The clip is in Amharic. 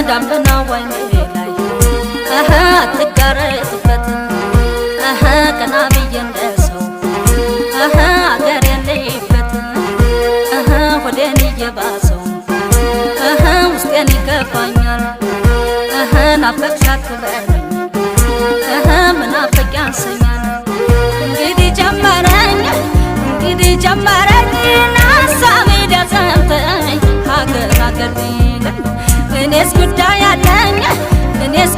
ዳምና ወይኔ ላይ አትጋረጥበት ቀና ብዬ እንደሰው አገር የለይበት ወደኔ እየባሰው ውስጤን ይከፋኛል ናፈቅሻት ትበለኝ ምናፍቅ ያንሰኛል እንግዲህ ጀመረኝ ናሳቤ ደዘምተኝ ሀገር ቢለኝ እኔስ ጉዳይ አለኝ እኔስ